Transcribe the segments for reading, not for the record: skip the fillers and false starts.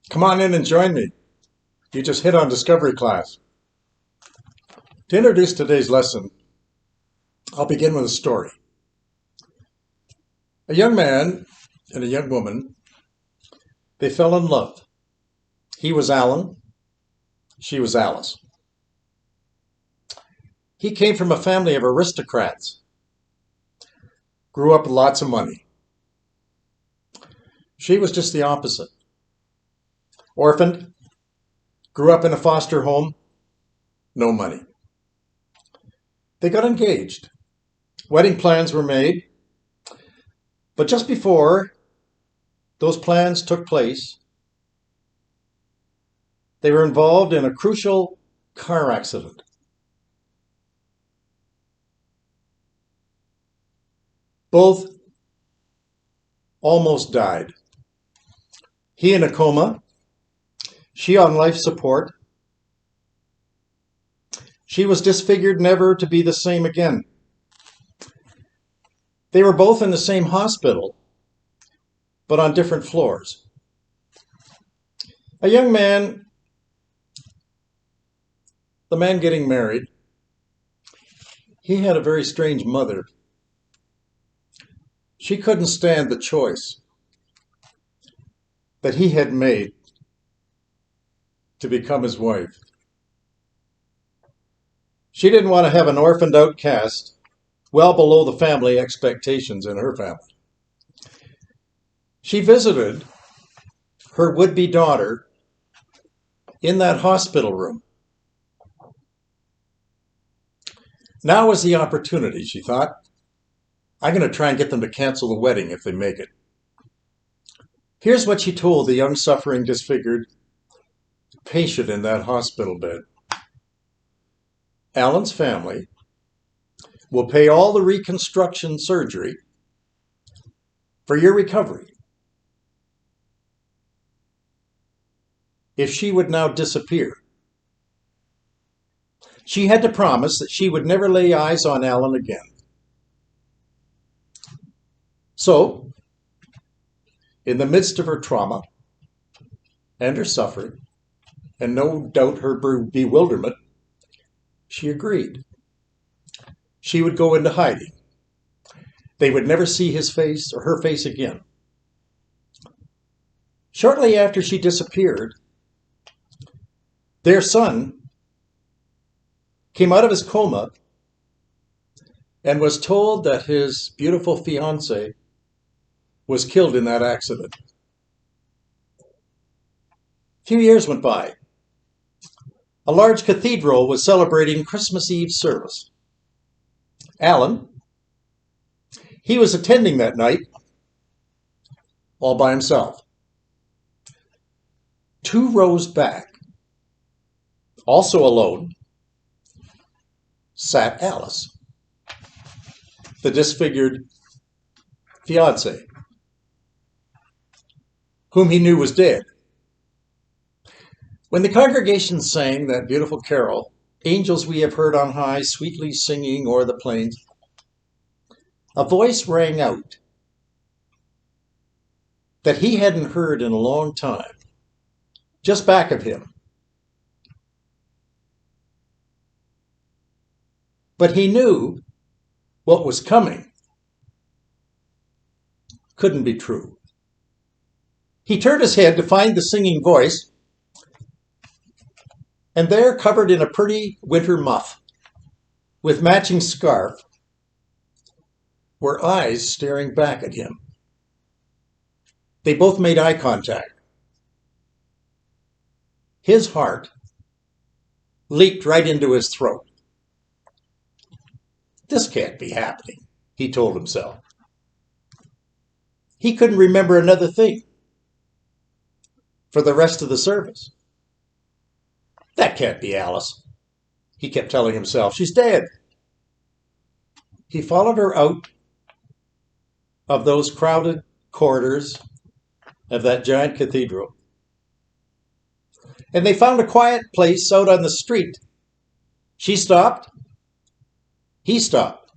Come on in and join me. You just hit on Discovery class. To introduce today's lesson, I'll begin with a story. A young man and a young woman, they fell in love. He was Alan, she was Alice. He came from a family of aristocrats, grew up with lots of money. She was just the opposite. Orphaned, grew up in a foster home, no money. They got engaged. Wedding plans were made. But just before those plans took place, they were involved in a crucial car accident. Both almost died. He in a coma, she on life support. She was disfigured, never to be the same again. They were both in the same hospital, but on different floors. A young man, the man getting married, he had a very strange mother. She couldn't stand the choice that he had made to become his wife. She didn't want to have an orphaned outcast well below the family expectations in her family. She visited her would-be daughter in that hospital room. Now was the opportunity, she thought. I'm going to try and get them to cancel the wedding if they make it. Here's what she told the young, suffering, disfigured patient in that hospital bed. Alan's family will pay all the reconstruction surgery for your recovery. If she would now disappear, she had to promise that she would never lay eyes on Alan again. So, in the midst of her trauma and her suffering, and no doubt her bewilderment, she agreed. She would go into hiding. They would never see his face or her face again. Shortly after she disappeared, their son came out of his coma and was told that his beautiful fiancée was killed in that accident. A few years went by. A large cathedral was celebrating Christmas Eve service. Alan, he was attending that night all by himself. 2 rows back, also alone, sat Alice, the disfigured fiancée, whom he knew was dead. When the congregation sang that beautiful carol, "Angels we have heard on high, sweetly singing o'er the plains," a voice rang out that he hadn't heard in a long time, just back of him. But he knew what was coming couldn't be true. He turned his head to find the singing voice, and there, covered in a pretty winter muff with matching scarf, were eyes staring back at him. They both made eye contact. His heart leaped right into his throat. This can't be happening, he told himself. He couldn't remember another thing for the rest of the service. That can't be Alice, he kept telling himself. She's dead. He followed her out of those crowded corridors of that giant cathedral, and they found a quiet place out on the street. She stopped. He stopped.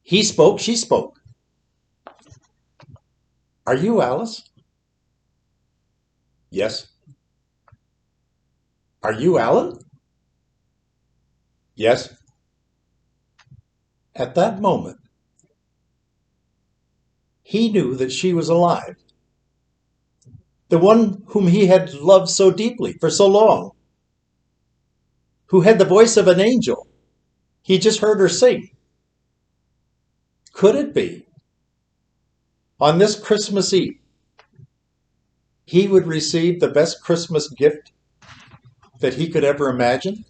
He spoke. She spoke. "Are you Alice?" Yes. Are you Alan? Yes. At that moment, he knew that she was alive. The one whom he had loved so deeply for so long, who had the voice of an angel. He just heard her sing. Could it be, on this Christmas Eve, he would receive the best Christmas gift that he could ever imagine?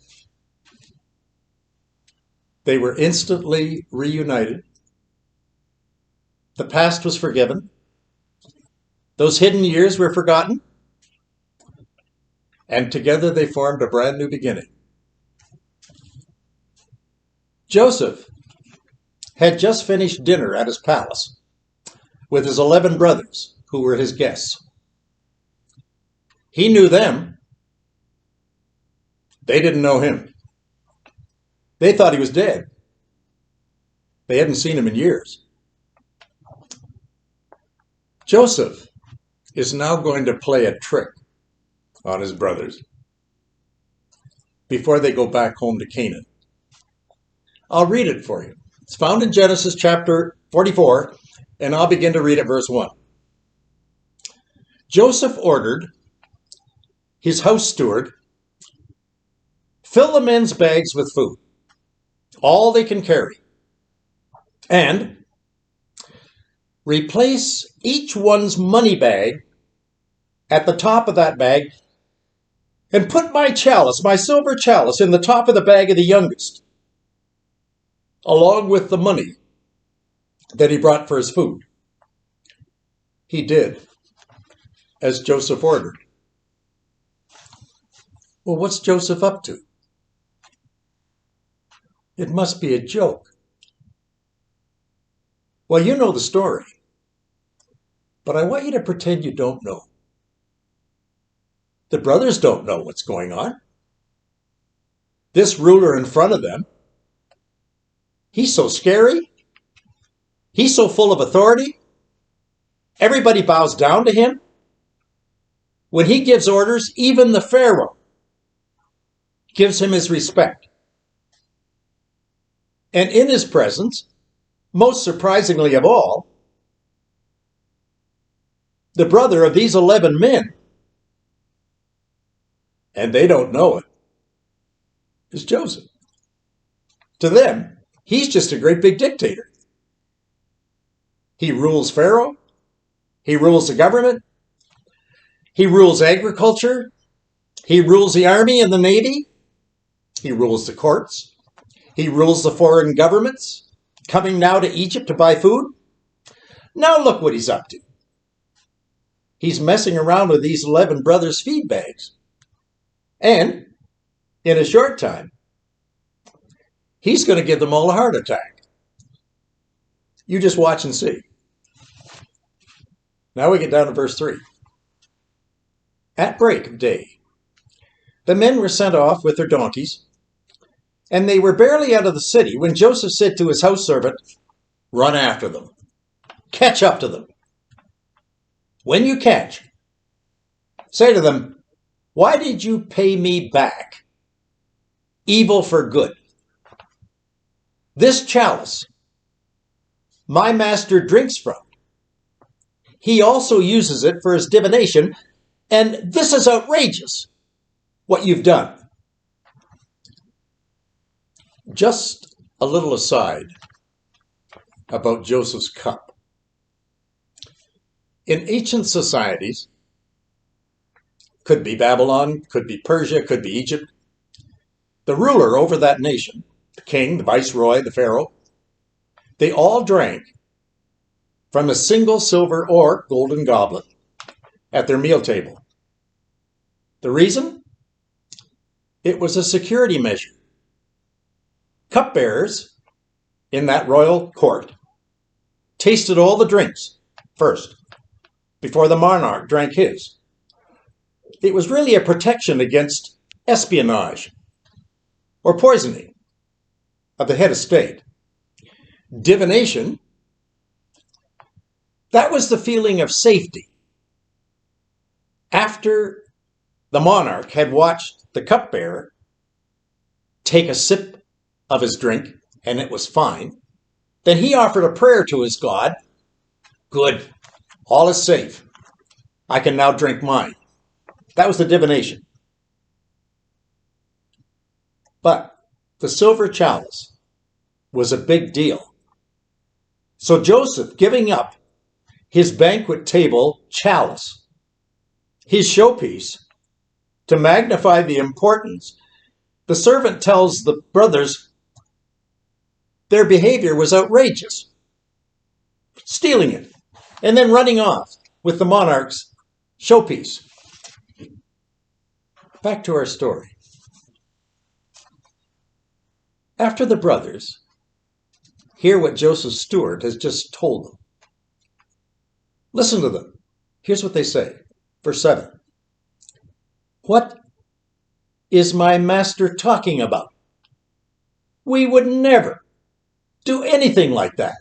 They were instantly reunited. The past was forgiven. Those hidden years were forgotten. And together they formed a brand new beginning. Joseph had just finished dinner at his palace with his 11 brothers who were his guests. He knew them. They didn't know him. They thought he was dead. They hadn't seen him in years. Joseph is now going to play a trick on his brothers before they go back home to Canaan. I'll read it for you. It's found in Genesis chapter 44, and I'll begin to read at verse 1. Joseph ordered his house steward, fill the men's bags with food, all they can carry, and replace each one's money bag at the top of that bag, and put my chalice, my silver chalice, in the top of the bag of the youngest, along with the money that he brought for his food. He did as Joseph ordered. Well, what's Joseph up to? It must be a joke. Well, you know the story, but I want you to pretend you don't know. The brothers don't know what's going on. This ruler in front of them, he's so scary. He's so full of authority. Everybody bows down to him. When he gives orders, even the Pharaoh gives him his respect. And in his presence, most surprisingly of all, the brother of these 11 men, and they don't know it, is Joseph. To them, he's just a great big dictator. He rules Pharaoh. He rules the government. He rules agriculture. He rules the army and the navy. He rules the courts. He rules the foreign governments coming now to Egypt to buy food. Now look what he's up to. He's messing around with these 11 brothers' feed bags. And in a short time, he's going to give them all a heart attack. You just watch and see. Now we get down to verse 3. At break of day, the men were sent off with their donkeys, and they were barely out of the city when Joseph said to his house servant, run after them. Catch up to them. When you catch, say to them, why did you pay me back evil for good? This chalice my master drinks from. He also uses it for his divination, and this is outrageous, what you've done. Just a little aside about Joseph's cup. In ancient societies, could be Babylon, could be Persia, could be Egypt, the ruler over that nation, the king, the viceroy, the pharaoh, they all drank from a single silver or golden goblet at their meal table. The reason? It was a security measure. Cupbearers in that royal court tasted all the drinks first before the monarch drank his. It was really a protection against espionage or poisoning of the head of state. Divination, that was the feeling of safety After the monarch had watched the cupbearer take a sip of his drink, and it was fine, then he offered a prayer to his God. Good, all is safe. I can now drink mine. That was the divination. But the silver chalice was a big deal. So Joseph, giving up his banquet table chalice, his showpiece, to magnify the importance, the servant tells the brothers their behavior was outrageous, stealing it, and then running off with the monarch's showpiece. Back to our story. After the brothers hear what Joseph's steward has just told them, listen to them. Here's what they say. Verse 7. What is my master talking about? We would never do anything like that.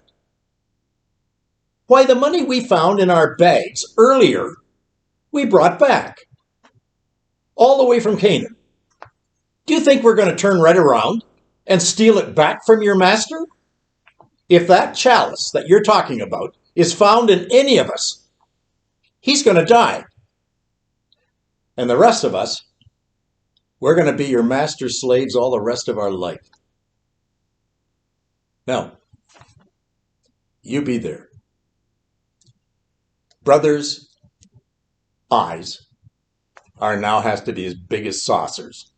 Why, the money we found in our bags earlier, we brought back, all the way from Canaan. Do you think we're going to turn right around and steal it back from your master? If that chalice that you're talking about is found in any of us, he's going to die. And the rest of us, we're going to be your master's slaves all the rest of our life. Now, you be there. Brothers' eyes now has to be as big as saucers.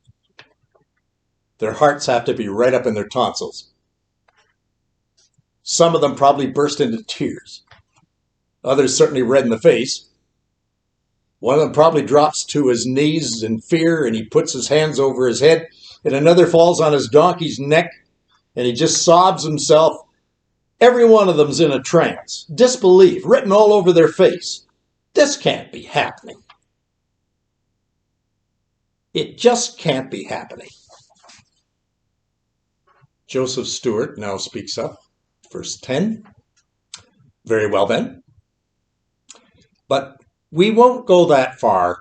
Their hearts have to be right up in their tonsils. Some of them probably burst into tears. Others certainly red in the face. One of them probably drops to his knees in fear and he puts his hands over his head, and another falls on his donkey's neck and he just sobs himself. Every one of them's in a trance. Disbelief written all over their face. This can't be happening. It just can't be happening. Joseph's steward now speaks up. Verse 10. Very well then. But we won't go that far.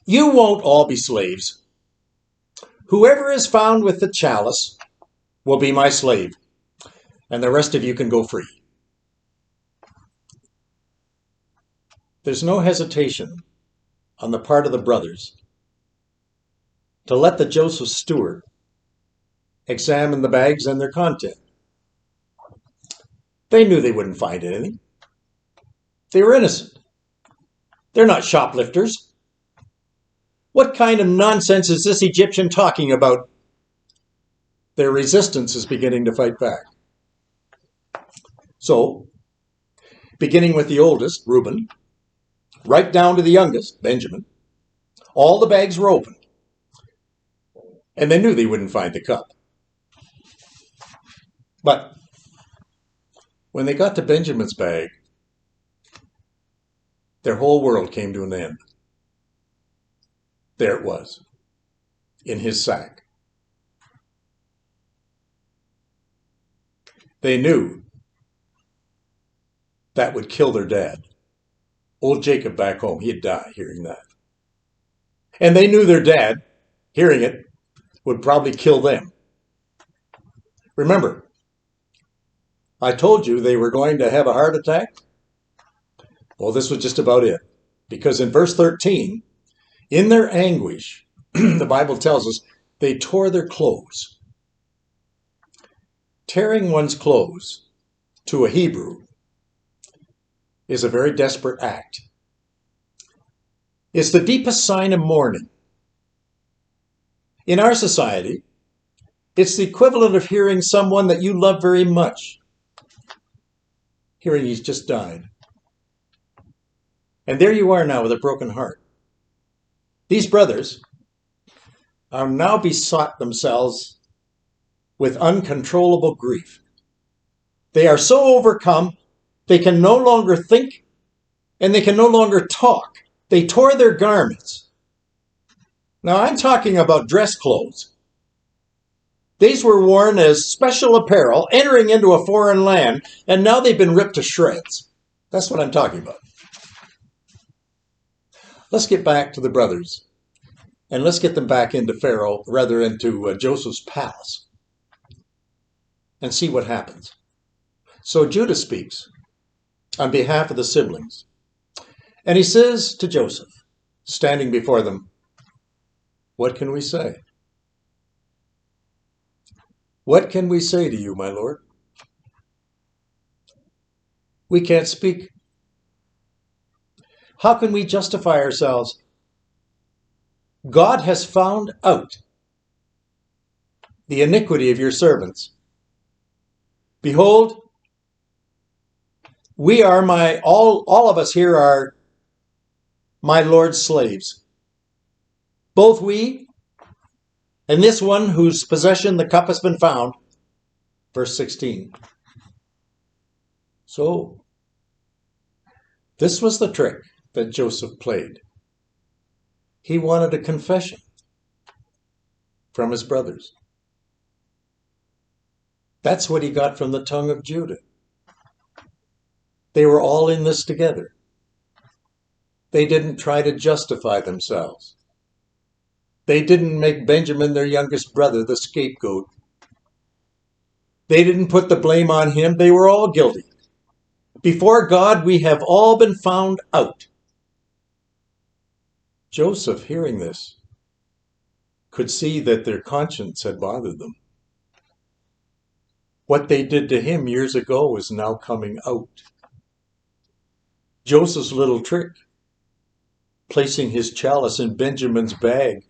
You won't all be slaves. Whoever is found with the chalice will be my slave, and the rest of you can go free. There's no hesitation on the part of the brothers to let the Joseph steward examine the bags and their content. They knew they wouldn't find anything. They were innocent. They're not shoplifters. What kind of nonsense is this Egyptian talking about? Their resistance is beginning to fight back. So, beginning with the oldest, Reuben, right down to the youngest, Benjamin, all the bags were open. And they knew they wouldn't find the cup. But when they got to Benjamin's bag, their whole world came to an end. There it was, in his sack. They knew that would kill their dad. Old Jacob back home, he'd die hearing that. And they knew their dad, hearing it, would probably kill them. Remember, I told you they were going to have a heart attack? Well, this was just about it. Because in verse 13, in their anguish, the Bible tells us, they tore their clothes. Tearing one's clothes to a Hebrew is a very desperate act. It's the deepest sign of mourning. In our society, it's the equivalent of hearing someone that you love very much, hearing he's just died. And there you are now with a broken heart. These brothers are now besought themselves with uncontrollable grief. They are so overcome, they can no longer think and they can no longer talk. They tore their garments. Now I'm talking about dress clothes. These were worn as special apparel entering into a foreign land, and now they've been ripped to shreds. That's what I'm talking about. Let's get back to the brothers, and let's get them back into Pharaoh, rather into Joseph's palace, and see what happens. So Judah speaks on behalf of the siblings, and he says to Joseph, standing before them, "What can we say? What can we say to you, my lord? We can't speak. How can we justify ourselves? God has found out the iniquity of your servants. Behold, we are all of us here are my Lord's slaves. Both we and this one whose possession the cup has been found." Verse 16. So, this was the trick that Joseph played. He wanted a confession from his brothers. That's what he got from the tongue of Judah. They were all in this together. They didn't try to justify themselves. They didn't make Benjamin, their youngest brother, the scapegoat. They didn't put the blame on him. They were all guilty. Before God, we have all been found out. Joseph, hearing this, could see that their conscience had bothered them. What they did to him years ago is now coming out. Joseph's little trick, placing his chalice in Benjamin's bag,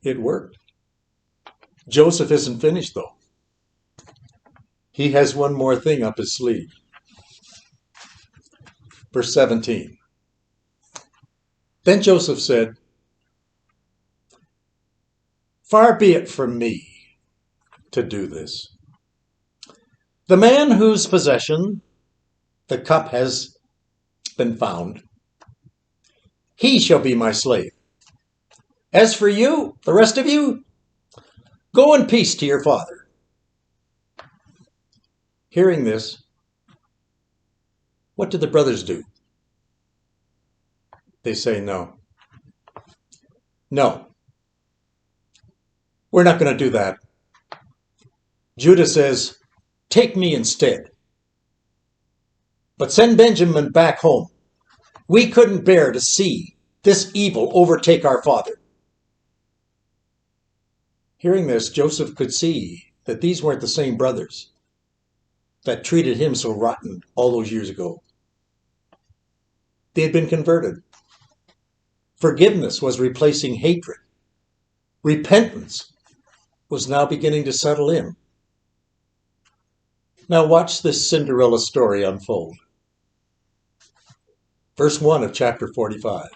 it worked. Joseph isn't finished, though. He has one more thing up his sleeve. Verse 17. Then Joseph said, "Far be it from me to do this. The man whose possession the cup has been found, he shall be my slave. As for you, the rest of you, go in peace to your father." Hearing this, what did the brothers do? They say, "No. No. We're not going to do that." Judah says, "Take me instead. But send Benjamin back home. We couldn't bear to see this evil overtake our father." Hearing this, Joseph could see that these weren't the same brothers that treated him so rotten all those years ago. They had been converted. Forgiveness was replacing hatred. Repentance was now beginning to settle in. Now watch this Cinderella story unfold. Verse 1 of chapter 45.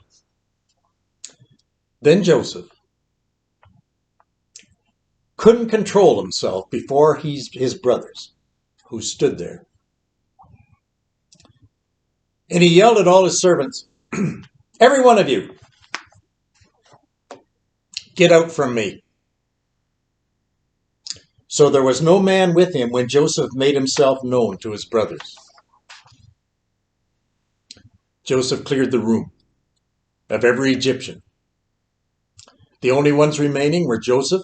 Then Joseph couldn't control himself before his brothers who stood there. And he yelled at all his servants, "Every one of you, get out from me." So there was no man with him when Joseph made himself known to his brothers. Joseph cleared the room of every Egyptian. The only ones remaining were Joseph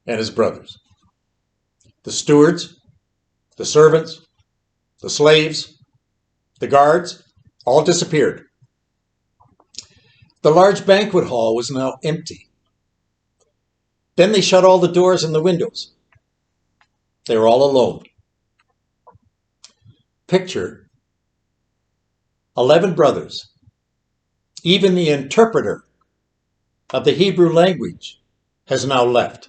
and his brothers. The stewards, the servants, the slaves, the guards, all disappeared. The large banquet hall was now empty. Then they shut all the doors and the windows. They were all alone. Picture 11 brothers. Even the interpreter of the Hebrew language has now left.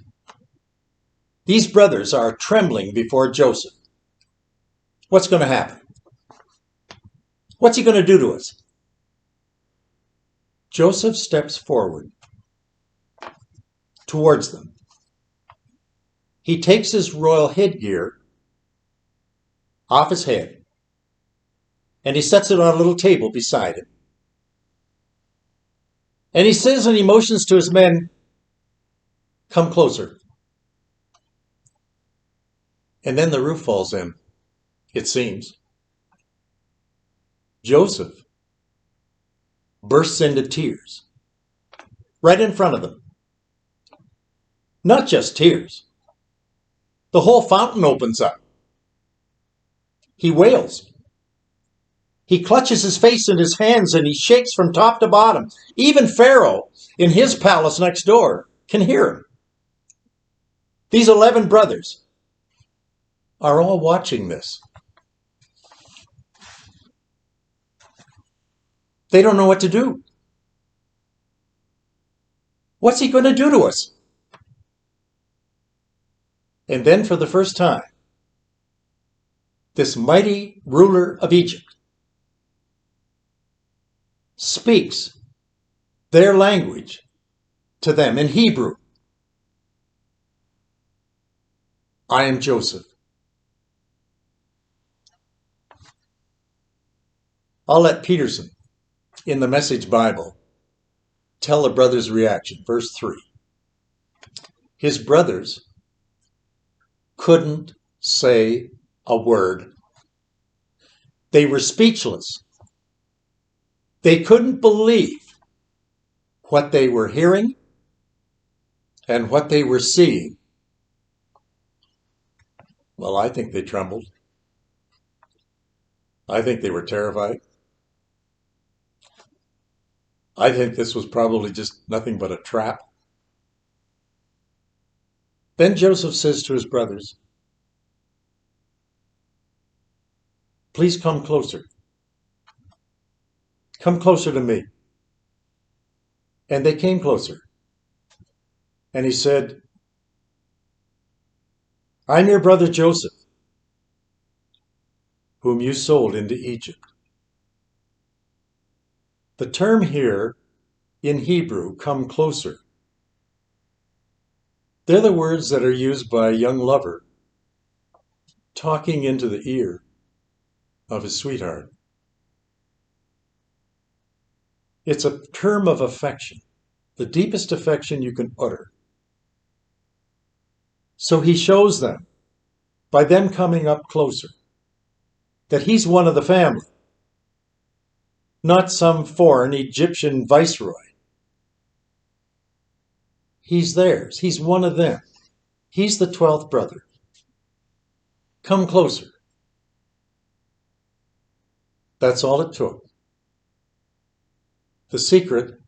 These brothers are trembling before Joseph. What's going to happen? What's he going to do to us? Joseph steps forward towards them. He takes his royal headgear off his head and he sets it on a little table beside him. And he says, and he motions to his men, "Come closer." And then the roof falls in, it seems. Joseph bursts into tears right in front of them. Not just tears. The whole fountain opens up. He wails. He clutches his face in his hands and he shakes from top to bottom. Even Pharaoh, in his palace next door, can hear him. These 11 brothers are all watching this. They don't know what to do. What's he going to do to us? And then for the first time, this mighty ruler of Egypt speaks their language to them in Hebrew. I am Joseph. I'll let Peterson, in the Message Bible, tell the brothers' reaction. Verse 3. His brothers couldn't say a word. They were speechless. They couldn't believe what they were hearing and what they were seeing. Well, I think they trembled. I think they were terrified. I think this was probably just nothing but a trap. Then Joseph says to his brothers, please come closer. Come closer to me. And they came closer. And he said, I'm your brother Joseph, whom you sold into Egypt. The term here in Hebrew, come closer, they're the words that are used by a young lover talking into the ear of his sweetheart. It's a term of affection, the deepest affection you can utter. So he shows them, by them coming up closer, that he's one of the family, not some foreign Egyptian viceroy. He's theirs. He's one of them. He's the 12th brother. Come closer. That's all it took. The secret,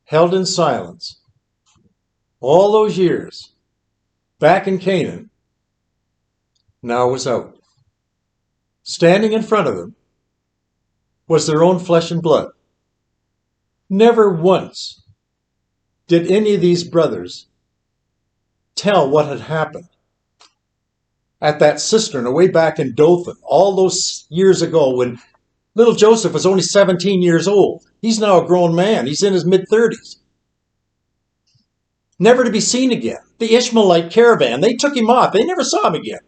held in silence all those years back in Canaan, now was out. Standing in front of them was their own flesh and blood. Never once did any of these brothers tell what had happened at that cistern away back in Dothan all those years ago when little Joseph was only 17 years old. He's now a grown man. He's in his mid-30s. Never to be seen again. The Ishmaelite caravan, they took him off. They never saw him again.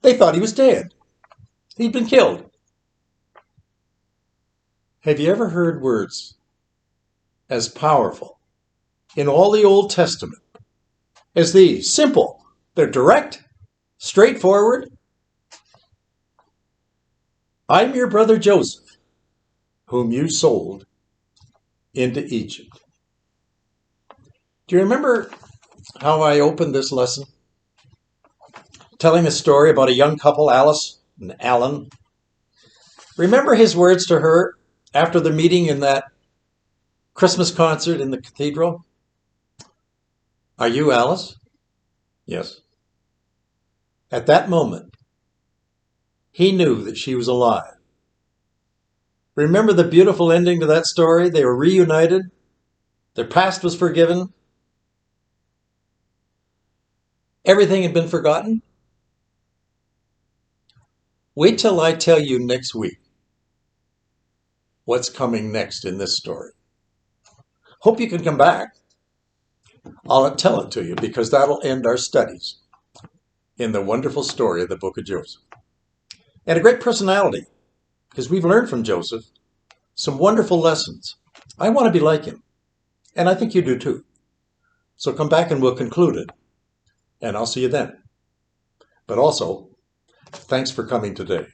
They thought he was dead. He'd been killed. Have you ever heard words as powerful in all the Old Testament as these? Simple. They're direct, straightforward. I'm your brother Joseph, whom you sold into Egypt. Do you remember how I opened this lesson? Telling a story about a young couple, Alice and Alan. Remember his words to her after the meeting in that Christmas concert in the cathedral? Are you Alice? Yes. At that moment, he knew that she was alive. Remember the beautiful ending to that story? They were reunited. Their past was forgiven. Everything had been forgotten. Wait till I tell you next week what's coming next in this story. Hope you can come back. I'll tell it to you because that'll end our studies in the wonderful story of the book of Joseph. And a great personality, because we've learned from Joseph some wonderful lessons. I want to be like him, and I think you do too. So come back and we'll conclude it, and I'll see you then. But also, thanks for coming today.